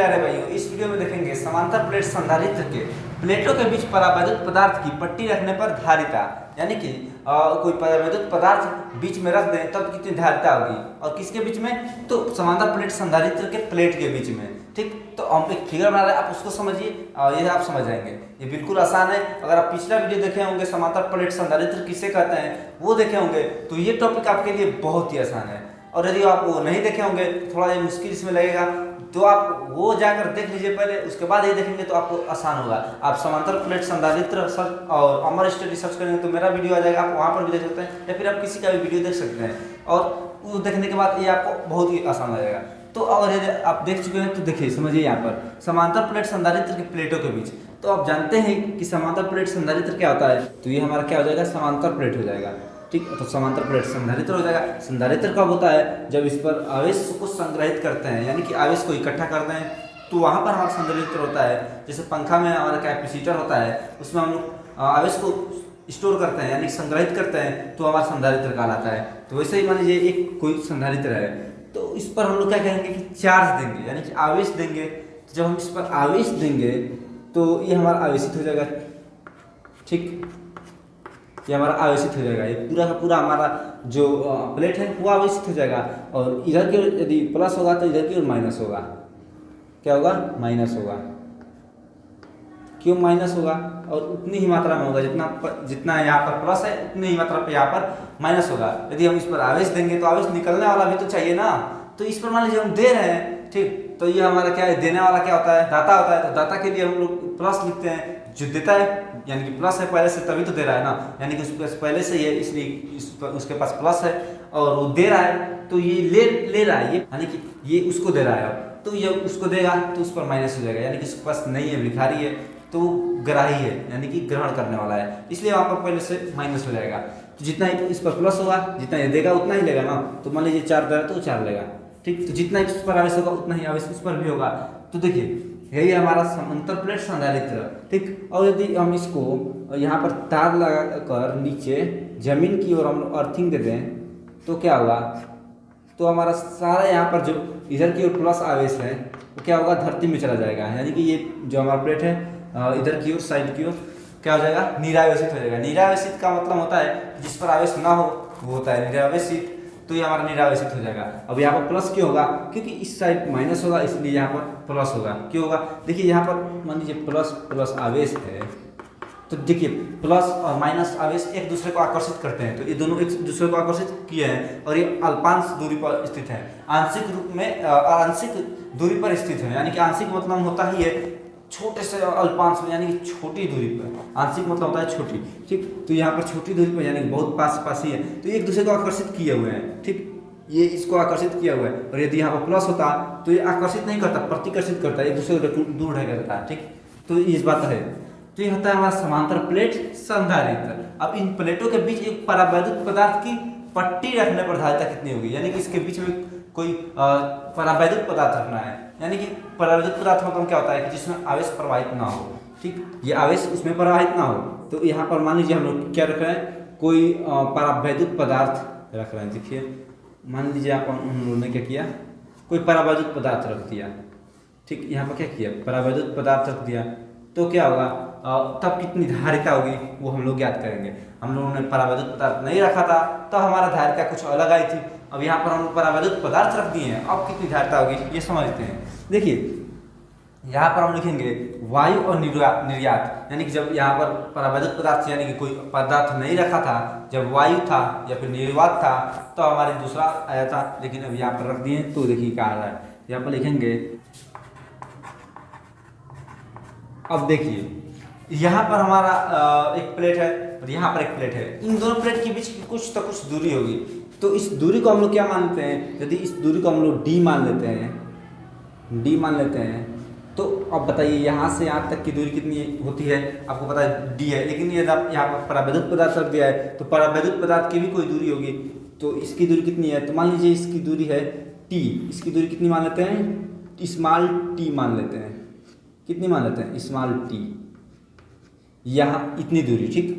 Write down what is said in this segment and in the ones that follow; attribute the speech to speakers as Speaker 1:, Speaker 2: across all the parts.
Speaker 1: प्यारे भाइयों, इस वीडियो में देखेंगे समांतर प्लेट संधारित्र के प्लेटों के बीच परावैद्युत पदार्थ की पट्टी रखने पर धारिता, यानी कि कोई परावैद्युत पदार्थ बीच में रख दें तब कितनी धारिता होगी, और किसके बीच में, तो समांतर प्लेट संधारित्र के प्लेट के बीच में। ठीक, तो हम एक फिगर बना रहे हैं, आप उसको समझिए और ये आप समझ जाएंगे। ये बिल्कुल आसान है। अगर आप पिछला वीडियो देखे होंगे समांतर प्लेट संधारित्र किसे कहते हैं वो देखे होंगे तो ये टॉपिक आपके लिए बहुत ही आसान है। और यदि आप वो नहीं देखे होंगे तो थोड़ा मुश्किल इसमें लगेगा, तो आप वो जाकर देख लीजिए पहले, उसके बाद ये देखेंगे तो आपको आसान होगा। आप समांतर प्लेट संधारित्र सर्च और अमर स्टडी सर्च करेंगे तो मेरा वीडियो आ जाएगा, आप वहाँ पर भी देख सकते हैं, या फिर आप किसी का भी वीडियो देख सकते हैं, और वो देखने के बाद ये आपको बहुत ही आसान लगेगा। तो अगर यदि आप देख चुके हैं तो देखिए, समझिए यहाँ पर समांतर प्लेट संधारित्र के प्लेटों के बीच, तो आप जानते हैं कि समांतर प्लेट संधारित्र क्या होता है, तो ये हमारा क्या हो जाएगा, समांतर प्लेट हो जाएगा। ठीक, तो समांतर प्लेट संधारित्र हो जाएगा। संधारित्र कब होता है, जब इस पर आवेश को संग्रहित करते हैं, यानी कि आवेश को इकट्ठा करते हैं, तो वहाँ पर हमारा संधारित्र होता है। जैसे पंखा में हमारा कैपेसिटर होता है, उसमें हम लोग आवेश को स्टोर करते हैं यानी संग्रहित करते हैं, तो हमारा संधारित्र कहलाता है। तो वैसे ही मान लीजिए एक कोई संधारित्र है, तो इस पर हम लोग क्या करेंगे कि चार्ज देंगे, यानी कि आवेश देंगे। तो जब हम इस पर आवेश देंगे तो ये हमारा आवेशित हो जाएगा। ठीक, ये हमारा आवेशित हो जाएगा, ये पूरा का पूरा हमारा जो प्लेट है वो आवेशित हो जाएगा। और इधर की ओर यदि प्लस होगा तो इधर की ओर माइनस होगा। क्या होगा, माइनस होगा। क्यों माइनस होगा, और उतनी ही मात्रा में होगा जितना यहाँ पर प्लस है, उतनी ही मात्रा पे यहाँ पर माइनस होगा। यदि हम इस पर आवेश देंगे तो आवेश निकलने वाला भी तो चाहिए ना, तो इस पर मान लीजिए हम दे रहे हैं। ठीक, तो ये हमारा क्या है, देने वाला क्या होता है, दाता होता है। तो दाता के लिए हम लोग प्लस लिखते हैं, जो देता है यानी कि प्लस है पहले से, तभी तो दे रहा है ना, यानी कि उसके पास पहले से ही है, इसलिए उसके पास प्लस है और वो दे रहा है, तो ये ले रहा है, ये यानी कि ये उसको दे रहा है। अब तो ये उसको देगा तो उस पर माइनस हो जाएगा, यानी कि उसके पास नहीं है, भिखारी है, तो ग्राही है, यानी कि ग्रहण करने वाला है, इसलिए वहाँ पर पहले से माइनस हो जाएगा। तो जितना ही इस पर प्लस होगा, जितना ये देगा उतना ही लेगा ना। तो मान लीजिए 4 दे रहा है तो 4 लेगा। ठीक, तो जितना इस पर आवेश होगा उतना ही आवेश इस पर भी होगा। तो देखिए यही हमारा समांतर प्लेट संधारित्र। ठीक, और यदि हम इसको यहाँ पर तार लगाकर नीचे जमीन की ओर हम लोग अर्थिंग दे दें तो क्या होगा, तो हमारा सारा यहाँ पर जो इधर की ओर प्लस आवेश है तो क्या होगा, धरती में चला जाएगा, यानी कि ये जो हमारा प्लेट है इधर की ओर साइड की ओर क्या हो जाएगा, निरावेशित हो जाएगा। निरावेशित का मतलब होता है जिस पर आवेश ना हो वो होता है निरावेशित, तो ये हमारा निरावेशित हो जाएगा। अब यहाँ पर प्लस क्यों होगा, क्योंकि इस साइड माइनस होगा, इसलिए यहाँ पर प्लस होगा। क्यों होगा, देखिए यहाँ पर मान लीजिए प्लस प्लस आवेश है, तो देखिए प्लस और माइनस आवेश एक दूसरे को आकर्षित करते हैं, तो ये दोनों एक दूसरे को आकर्षित किए हैं और ये अल्पांश दूरी पर स्थित है, आंशिक रूप में आंशिक दूरी पर स्थित है, यानी कि आंशिक मतलब होता ही है छोटे से अल्पांश में, यानी कि छोटी दूरी पर। आंशिक मतलब होता है छोटी। ठीक, तो यहाँ पर छोटी दूरी पर यानी कि बहुत पास ही है, तो एक दूसरे को आकर्षित किए हुए हैं। ठीक, ये इसको आकर्षित किया हुआ है, और यदि यहाँ पर प्लस होता तो ये आकर्षित नहीं करता, प्रतिकर्षित करता है, एक दूसरे को दूर ढक देता है। ठीक, तो इस बात है। तो ये होता है हमारा समांतर प्लेट संधारित्र। अब इन प्लेटों के बीच एक परावैद्युत पदार्थ की पट्टी रखने पर धारिता कितनी होगी, यानी कि इसके बीच में कोई परावैद्युत पदार्थ रखना है, यानी कि परावैद्युत पदार्थ मतलब क्या होता है कि जिसमें आवेश प्रवाहित ना हो। ठीक, ये आवेश उसमें प्रवाहित ना हो, तो यहाँ पर मान लीजिए हम लोग क्या रख रहे हैं, कोई परावैद्युत पदार्थ रख रहे हैं। देखिए मान लीजिए आप उन लोगों ने क्या किया, कोई परावैद्युत पदार्थ रख दिया। ठीक, यहाँ पर क्या किया, परावैद्युत पदार्थ रख दिया, तो क्या होगा, तब कितनी धारिता होगी वो हम लोग ज्ञात करेंगे। हम लोगों ने परावैद्युत पदार्थ नहीं रखा था तो हमारा धारिता कुछ अलग आई थी। अब यहाँ पर हम परावैद्युत पदार्थ रख दिए हैं, अब कितनी धारिता होगी ये समझते हैं। देखिए यहाँ पर हम लिखेंगे वायु और निर्यात, यानी कि जब यहाँ पर परावैद्युत पदार्थ यानी कि कोई पदार्थ नहीं रखा था, जब वायु था या फिर निर्वात था तो हमारे दूसरा आया था, लेकिन अब यहाँ पर रख दिए। तो देखिए क्या आ रहा है, यहाँ पर लिखेंगे, अब देखिए यहाँ पर हमारा एक प्लेट है और यहाँ पर एक प्लेट है, इन दोनों प्लेट के बीच कुछ तो कुछ दूरी होगी, तो इस दूरी को हम लोग क्या मानते हैं, यदि इस दूरी को हम लोग डी मान लेते हैं, तो अब बताइए यहाँ से यहाँ तक की दूरी कितनी होती है, आपको पता है डी है, लेकिन यदि आप यहाँ पर परावैद्युत पदार्थ रख दिया है तो परावैद्युत पदार्थ की भी कोई दूरी होगी, तो इसकी दूरी कितनी है, तो मान लीजिए इसकी दूरी है टी, इसकी दूरी कितनी मान लेते हैं, स्मॉल टी मान लेते हैं। कितनी मान लेते हैं, स्मॉल टी, यहाँ इतनी दूरी। ठीक,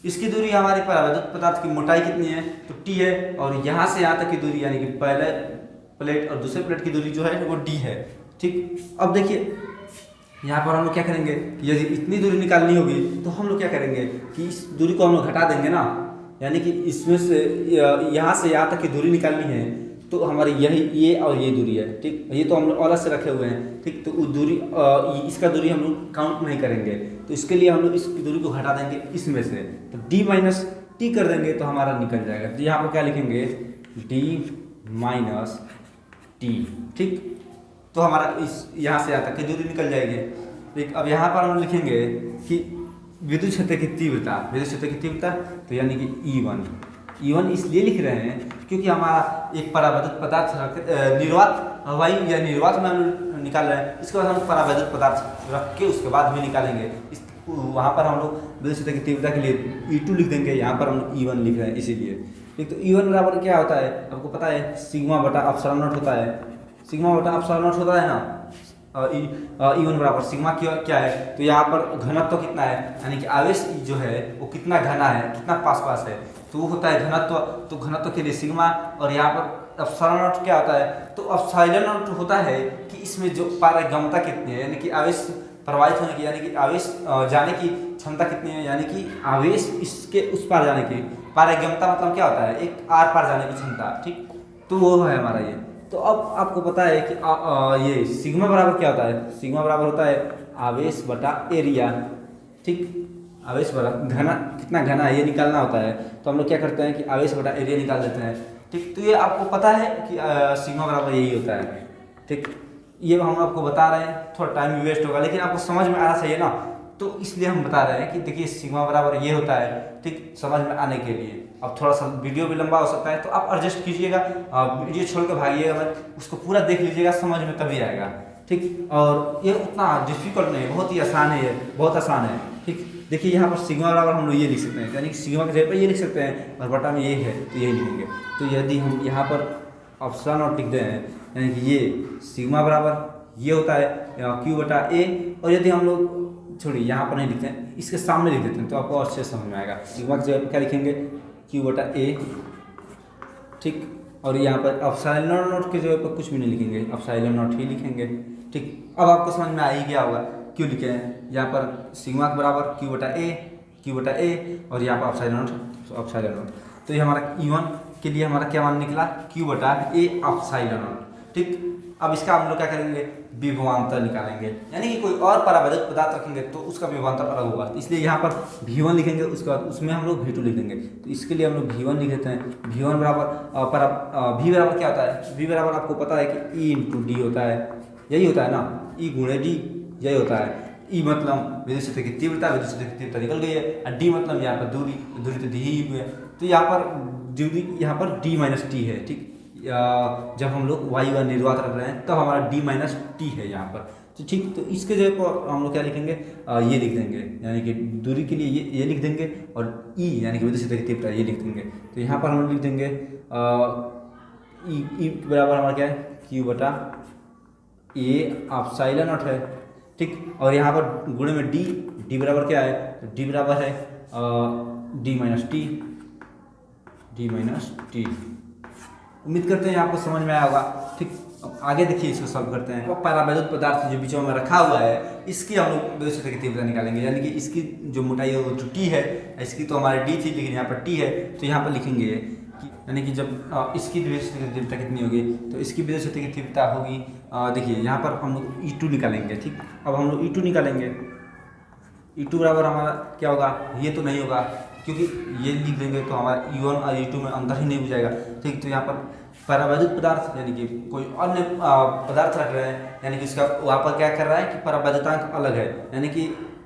Speaker 1: इसकी दूरी हमारी परावैद्युत पदार्थ की मोटाई कितनी है, तो टी है, और यहाँ से यहाँ तक की दूरी यानी कि पहले प्लेट और दूसरे प्लेट की दूरी जो है वो डी है। ठीक, अब देखिए यहाँ पर हम लोग क्या करेंगे, यदि इतनी दूरी निकालनी होगी तो हम लोग क्या करेंगे कि इस दूरी को हम लोग घटा देंगे ना, यानी कि इसमें से यहाँ से यहाँ तक की दूरी निकालनी है तो हमारी यही ये और ये दूरी है। ठीक, ये तो हम लोग अलग से रखे हुए हैं। ठीक, तो उस दूरी इसका दूरी हम लोग काउंट नहीं करेंगे, तो इसके लिए हम लोग इस दूरी को घटा देंगे इसमें से, तो d माइनस टी कर देंगे तो हमारा निकल जाएगा। तो यहाँ पर क्या लिखेंगे, d माइनस टी। ठीक, तो हमारा इस यहाँ से यहाँ तक की दूरी निकल जाएगी। ठीक, अब यहाँ पर हम लिखेंगे कि विद्युत क्षेत्र की तीव्रता, विद्युत क्षेत्र की तीव्रता तो यानी कि E1 इसलिए लिख रहे हैं क्योंकि हमारा एक परावैद्युत पदार्थ निर्वात वायु या निर्वात में हम निकाल रहे हैं, इसके बाद हम परावैद्युत पदार्थ रख के उसके बाद भी निकालेंगे। इस वहाँ पर हम लोग विद्युत क्षेत्र की तीव्रता के लिए E2 लिख देंगे, यहाँ पर हम लोग E1 लिख रहे हैं इसीलिए। ठीक, तो E1 बराबर क्या होता है आपको पता है, सिग्मा बटा एप्सिलॉन नॉट होता है, सिग्मा बटा एप्सिलॉन नॉट होता है ना। E1 बराबर सिग्मा क्या है, तो यहाँ पर घनत्व कितना है, यानी कि आवेश जो है वो कितना घना है, कितना पास है, तो वो होता है घनत्व। तो घनत्व के लिए सिग्मा, और यहाँ पर एप्सिलॉन नॉट क्या होता है, तो एप्सिलॉन नॉट होता है कि इसमें जो पारगम्यता कितनी है, यानी कि आवेश प्रवाहित होने की, यानी कि आवेश जाने की क्षमता कितनी है, यानी कि आवेश इसके उस पार जाने की पारगम्यता मतलब क्या होता है, एक आर पार जाने की क्षमता। ठीक, तो वो है हमारा ये। तो अब आपको पता है कि ये सिग्मा बराबर क्या होता है, सिग्मा बराबर होता है आवेश बटा एरिया। ठीक, आवेश बटा घना, कितना घना है ये निकालना होता है, तो हम लोग क्या करते हैं कि आवेश बटा एरिया निकाल देते हैं। ठीक, तो ये आपको पता है कि सिग्मा बराबर यही होता है। ठीक, ये हम आपको बता रहे हैं, थोड़ा टाइम भी वेस्ट होगा लेकिन आपको समझ में आना चाहिए ना, तो इसलिए हम बता रहे हैं कि देखिए सिग्मा बराबर ये होता है। ठीक, समझ में आने के लिए। अब थोड़ा सा वीडियो भी लंबा हो सकता है तो आप एडजस्ट कीजिएगा, वीडियो छोड़ के भागिएगा मत, उसको पूरा देख लीजिएगा, समझ में तभी आएगा। ठीक, और ये उतना डिफिकल्ट नहीं है, बहुत ही आसान है, ये बहुत आसान है। ठीक, देखिए यहाँ पर सिग्मा बराबर हम लोग ये लिख सकते हैं, यानी कि सिग्मा की जगह पर ये लिख सकते हैं और बटा में ये है तो ये लिखेंगे। तो यदि हम यहाँ पर एप्सिलॉन नॉट लिख दें, यानी कि ये सिग्मा बराबर ये होता है Q बटा A, और यदि हम लोग छोड़िए यहाँ पर नहीं लिखते हैं, इसके सामने लिख देते हैं तो आपको अच्छे से समझ में आएगा। सिग्मा की जगह पर क्या लिखेंगे, Q बटा A। ठीक, और यहाँ पर एप्सिलॉन नॉट की जगह पर कुछ भी नहीं लिखेंगे, एप्सिलॉन नॉट ही लिखेंगे। ठीक, अब आपको समझ में आ ही गया होगा क्यों लिखे हैं। यहाँ पर सिग्मा के बराबर Q बटा A और यहाँ पर एप्सिलॉन नॉट। तो ये हमारा E1 के लिए हमारा क्या मान निकला, Q बटा A एप्सिलॉन नॉट। ठीक, अब इसका हम लोग क्या करेंगे, विभवांतर निकालेंगे, यानी कि कोई और परावैद्युत पदार्थ रखेंगे तो उसका विभवांतर अलग होगा, इसलिए यहाँ पर V1 लिखेंगे, उसके बाद उसमें हम लोग V2 लिख देंगे। तो इसके लिए हम लोग V1 लिख देते हैं। V1 बराबर V बराबर क्या होता है, V बराबर आपको पता है कि E इंटू डी होता है, यही होता है ना, E गुणे डी यही होता है। E मतलब विद्युत क्षेत्र की तीव्रता, विद्युत क्षेत्र की तीव्रता निकल गई है, और D मतलब यहाँ पर दूरी तो दी ही हुई है, तो यहाँ पर दूरी यहाँ पर D माइनस टी है। ठीक, जब हम लोग वायु का निर्वात रख रहे हैं तब हमारा D माइनस टी है यहाँ पर। तो ठीक, तो इसके जगह पर हम लोग क्या लिखेंगे, ये लिख देंगे, यानी कि दूरी के लिए ये लिख देंगे, और E यानी कि विद्युत क्षेत्र की तीव्रता ये लिख देंगे। तो यहाँ पर हम लिख देंगे E बराबर हमारा क्या है, Q बटा A एप्सिलॉन नॉट है। ठीक, और यहाँ पर गुणे में D बराबर क्या है, तो D बराबर है D माइनस टी। उम्मीद करते हैं आपको समझ में आया होगा। ठीक, अब आगे देखिए, इसको सॉल्व करते हैं। परावैद्युत पदार्थ जो बीच में रखा हुआ है, इसकी हम लोग विद्युत क्षेत्र की तीव्रता निकालेंगे, यानी कि इसकी जो मोटाई है वो टी है, इसकी तो हमारी डी थी लेकिन यहाँ पर टी है, तो यहाँ पर लिखेंगे कि यानी कि जब इसकी विद्युत क्षेत्र की तीव्रता कितनी होगी, तो इसकी विद्युत क्षेत्र की तीव्रता होगी, देखिए यहाँ पर हम लोग E2 निकालेंगे। ठीक, अब हम लोग E2 निकालेंगे, E2 बराबर हमारा क्या होगा, ये तो नहीं होगा क्योंकि ये लिख देंगे तो हमारा E1 और E2 में अंतर ही नहीं हो जाएगा। ठीक, तो यहाँ पर परावैद्युत पदार्थ यानी कि कोई अन्य पदार्थ रख रहे हैं, यानी कि इसका वहाँ पर क्या कर रहा है कि परावैद्युतांक अलग है, यानी कि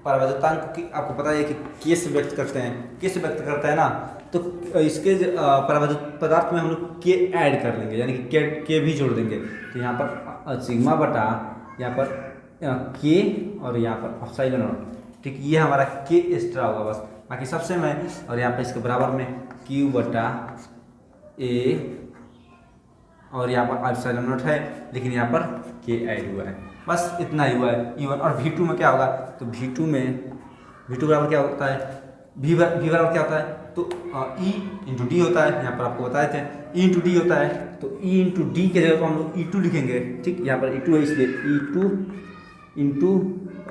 Speaker 1: परावैद्युतांक की आपको पता है कि के से व्यक्त करते हैं ना, तो इसके परावैद्युत पदार्थ में हम लोग के ऐड कर लेंगे, यानी कि के भी जोड़ देंगे। तो यहाँ पर सिग्मा बटा यहाँ पर के और यहाँ पर एप्सिलॉन नॉट। ठीक, ये हमारा के एक्स्ट्रा होगा बस, बाकी सबसे में, और यहाँ पर इसके बराबर में Q बटा A और यहाँ पर एप्सिलॉन नॉट है, लेकिन यहाँ पर के ऐड हुआ है, बस इतना ही हुआ है E1। और V2 में क्या होगा, तो V2 बराबर क्या होता है भी बराबर क्या होता है, तो ई इंटू डी होता है, यहाँ पर आपको बताए थे ई इंटू डी होता है, तो ई इंटू डी के जगह पर हम लोग E2 लिखेंगे। ठीक, यहाँ पर E2 है इसलिए E2 इंटू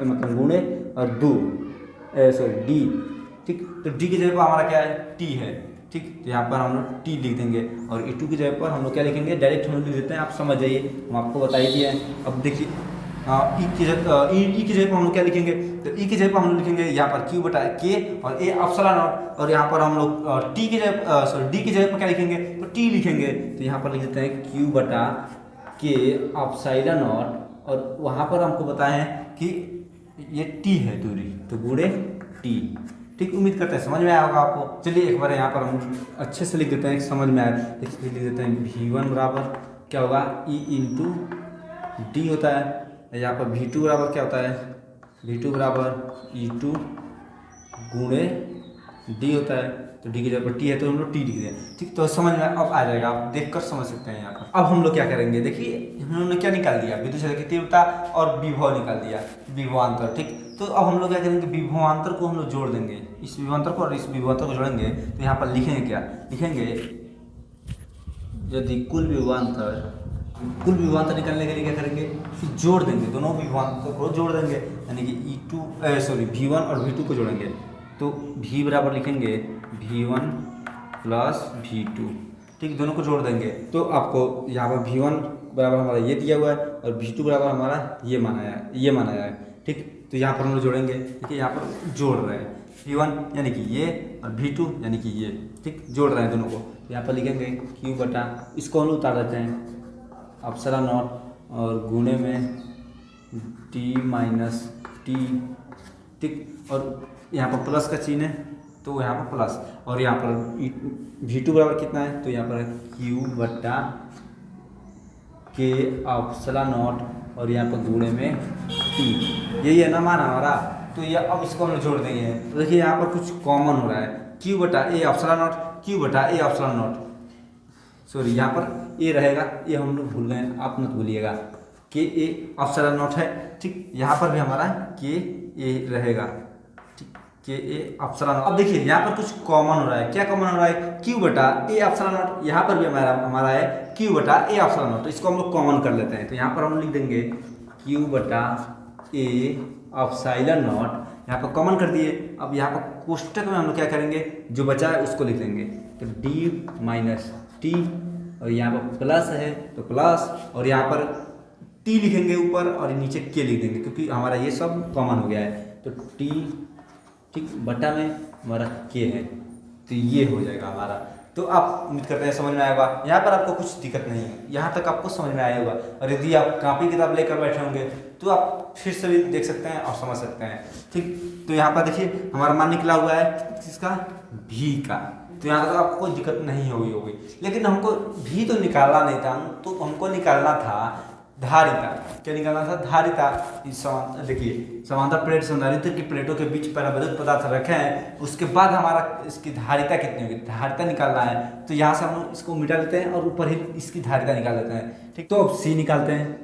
Speaker 1: मतलब गुणे और डी। ठीक, तो डी की जगह पर हमारा क्या है, टी है। ठीक, तो यहाँ पर हम लोग टी लिख देंगे और E2 की जगह पर हम लोग क्या लिखेंगे, डायरेक्ट हम लोग लिख देते हैं, आप समझ जाइए, हम आपको बता ही दिए हैं। अब देखिए ई की जगह पर हम लोग क्या लिखेंगे, तो ई की जगह पर हम लोग लिखेंगे यहाँ पर क्यू बटा के और ए एप्सिलॉन नॉट, और यहाँ पर हम लोग टी की जगह सॉरी डी की जगह पर क्या लिखेंगे, तो टी लिखेंगे। तो यहाँ पर लिख देते हैं क्यू बटा के एप्सिलॉन नॉट, और वहाँ पर हमको बताए हैं कि ये टी है दूरी, तो गुणे टी। ठीक, उम्मीद करते हैं समझ में आया होगा आपको। चलिए एक बार यहाँ पर हम अच्छे से लिख देते हैं, समझ में आया, लिख देते हैं V1 बराबर क्या होगा, ई इंटू डी होता है, यहाँ पर V2 बराबर क्या होता है, V2 बराबर E2 गुणे डी होता है, तो डी की जगह पर टी है तो हम लोग टी लिख दें। ठीक, तो समझ में अब आ जाएगा, आप देखकर समझ सकते हैं यहाँ पर। अब हम लोग क्या करेंगे, देखिए हमने क्या निकाल दिया, विद्युत क्षेत्र की तीव्रता और विभव निकाल दिया, विभवांतर। ठीक, तो अब हम लोग क्या करेंगे, विभवांतर को हम लोग जोड़ देंगे, इस विभवांतर को और इस विभवांतर को जोड़ेंगे, तो यहाँ पर लिखेंगे क्या, लिखेंगे यदि कुल विभवांतर निकालने के लिए क्या करेंगे, फिर जोड़ देंगे, दोनों विभवांतर को जोड़ देंगे, यानी कि V1 और V2 को जोड़ेंगे, तो V बराबर लिखेंगे V1 प्लस V2। ठीक, दोनों को जोड़ देंगे, तो आपको यहाँ पर V1 बराबर हमारा ये दिया हुआ है और V2 बराबर हमारा ये माना है। ठीक, तो यहाँ पर हम लोग जोड़ेंगे, देखिए यहाँ पर जोड़ रहे हैं, V1 यानी कि ये और V2 यानी कि ये। ठीक, जोड़ रहे हैं दोनों को, यहाँ पर लिखेंगे Q बटा, इसको हम लोग उतार देते हैं एप्सिलॉन नॉट और गुणे में T माइनस टी। ठीक, और यहाँ पर प्लस का चिन्ह है तो यहाँ पर प्लस, और यहाँ पर V2 बराबर कितना है, तो यहाँ पर Q बटा के एप्सिलॉन नॉट और यहाँ पर गुणे में T, यही है ना मान हमारा। तो ये अब इसको हम लोग जोड़ देंगे, तो देखिए यहाँ पर कुछ कॉमन हो रहा है, Q बटा ए एप्सिलॉन नॉट, Q बटा ए एप्सिलॉन नॉट, सॉरी यहाँ पर ए रहेगा, ये हम लोग भूल गए, आप मत भूलिएगा, के ए एप्सिलॉन नॉट है। ठीक, यहाँ पर भी हमारा के ए रहेगा, ठीक, के ए एप्सिलॉन नॉट। अब देखिए यहाँ पर कुछ कॉमन हो रहा है, क्या कॉमन हो रहा है, Q बटा ए एप्सिलॉन नॉट, यहाँ पर भी हमारा है Q बटा ए एप्सिलॉन नॉट, तो इसको हम लोग कॉमन कर लेते हैं, तो यहाँ पर हम लिख देंगे Q बटा ए एप्सिलॉन नॉट, यहाँ पर कॉमन कर दिए। अब यहाँ पर कोष्टक में हम लोग क्या करेंगे, जो बचा है उसको लिख देंगे, तो D माइनस टी, और यहाँ पर प्लस है तो प्लस, और यहाँ पर T लिखेंगे ऊपर और नीचे K लिख देंगे, क्योंकि हमारा ये सब कॉमन हो गया है, तो T ठीक बटा में हमारा K है, तो ये हो जाएगा हमारा। तो आप उम्मीद करते हैं समझ में आएगा, यहाँ पर आपको कुछ दिक्कत नहीं है, यहाँ तक आपको समझ में आया होगा। और यदि आप कॉपी किताब लेकर बैठे होंगे तो आप फिर से भी देख सकते हैं और समझ सकते हैं। ठीक, तो यहाँ पर देखिए हमारा मान निकला हुआ है किसका, भी का, तो यहाँ तक आपको कोई दिक्कत नहीं होगी। लेकिन हमको भी तो निकालना नहीं था, तो हमको निकालना था धारिता। क्या निकालना था, धारिता। देखिए समांतर प्लेट संधारित्र की प्लेटों के बीच परावैद्युत पदार्थ रखे हैं, उसके बाद हमारा इसकी धारिता कितनी होगी, धारिता निकालना है। तो यहाँ से हम लोग इसको मिटा लेते हैं और ऊपर ही इसकी धारिता निकाल लेते हैं। ठीक, तो अब C निकालते हैं।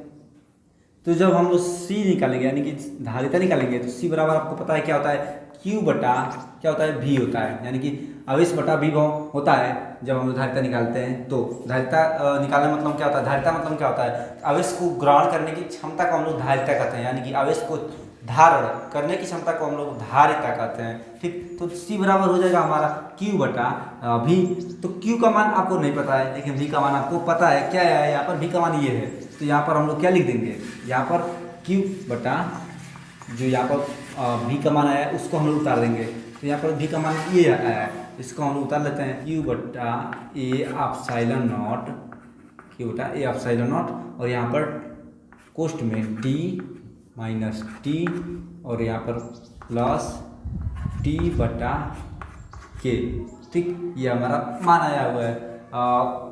Speaker 1: तो जब हम लोग C निकालेंगे यानी कि धारिता निकालेंगे, तो C बराबर आपको पता है क्या होता है, Q बटा क्या होता है, V होता है, यानी कि आवेश बटा विभव होता है। जब हम लोग धारिता निकालते हैं तो धारिता निकालने मतलब क्या होता है, धारिता मतलब क्या होता है, आवेश को ग्रहण करने की क्षमता को हम लोग धारिता कहते हैं, यानी कि आवेश को धारण करने की क्षमता को हम लोग धारिता कहते हैं। ठीक, तो C बराबर हो जाएगा हमारा Q बटा V। तो Q का मान आपको नहीं पता है, लेकिन V का मान आपको पता है। क्या है यहाँ पर, V का मान ये है, तो यहाँ पर हम लोग क्या लिख देंगे, यहाँ पर Q बटा जो यहाँ पर V का मान आया है उसको हम लोग उतार देंगे। तो यहाँ पर V का मान ये आया है, इसको हम लोग उतार लेते हैं, Q बटा ए एप्सिलॉन नॉट, Q बटा ए एप्सिलॉन नॉट, और यहाँ पर कोष्ट में D माइनस T, और यहाँ पर प्लस T बटा K। ठीक, ये हमारा मान आया हुआ है,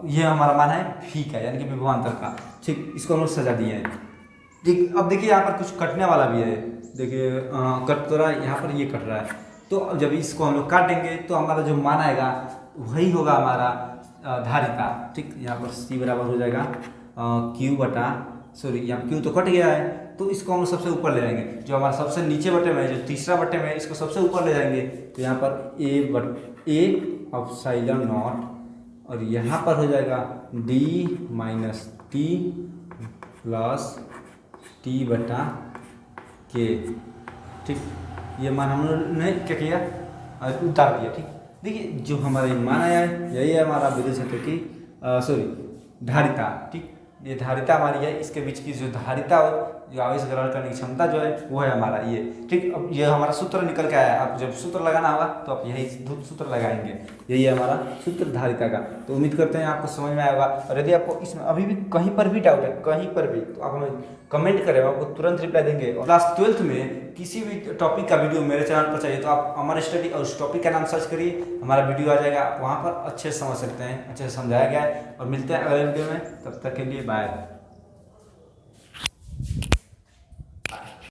Speaker 1: ये हमारा मान है V का, यानी कि विभवांतर का। ठीक, इसको हम लोग सजा दिए हैं। ठीक, अब देखिए यहाँ पर कुछ कटने वाला भी है, देखिए कट तो रहा है, यहाँ पर ये कट रहा है। तो जब इसको हम लोग काटेंगे तो हमारा जो मान आएगा वही होगा हमारा धारिता। ठीक, यहाँ पर C बराबर हो जाएगा Q बटा, सॉरी यहाँ Q तो कट गया है, तो इसको हम सबसे ऊपर ले जाएंगे। जो हमारा सबसे नीचे बटे में है, जो तीसरा बटे में है, इसको सबसे ऊपर ले जाएंगे। तो यहाँ पर ए एप्सिलॉन नॉट और यहाँ पर हो जाएगा D minus T plus T बटा के। ठीक, ये मान हमने क्या किया, उतार दिया। ठीक, देखिए जो हमारा मान आया है यही है हमारा विद्युत क्षेत्र की धारिता। ठीक, ये धारिता हमारी है, इसके बीच की जो धारिता हो, जो आवेश ग्रहण करने की क्षमता जो है वो है हमारा ये। ठीक, अब ये हमारा सूत्र निकल के आया है। आप जब सूत्र लगाना होगा तो आप यही सूत्र लगाएंगे, यही है हमारा सूत्र धारिता का। तो उम्मीद करते हैं आपको समझ में आएगा। और यदि आपको इसमें अभी भी कहीं पर भी डाउट है, कहीं पर भी, तो आप हमें कमेंट करें, आपको तुरंत रिप्लाई देंगे। और क्लास 12th में किसी भी टॉपिक का वीडियो मेरे चैनल पर चाहिए तो आप अमर स्टडी और उस टॉपिक का नाम सर्च करिए, हमारा वीडियो आ जाएगा। आप वहाँ पर अच्छे से समझ सकते हैं, अच्छे से समझाया गया है। और मिलते हैं अगले वीडियो में, तब तक के लिए बाय।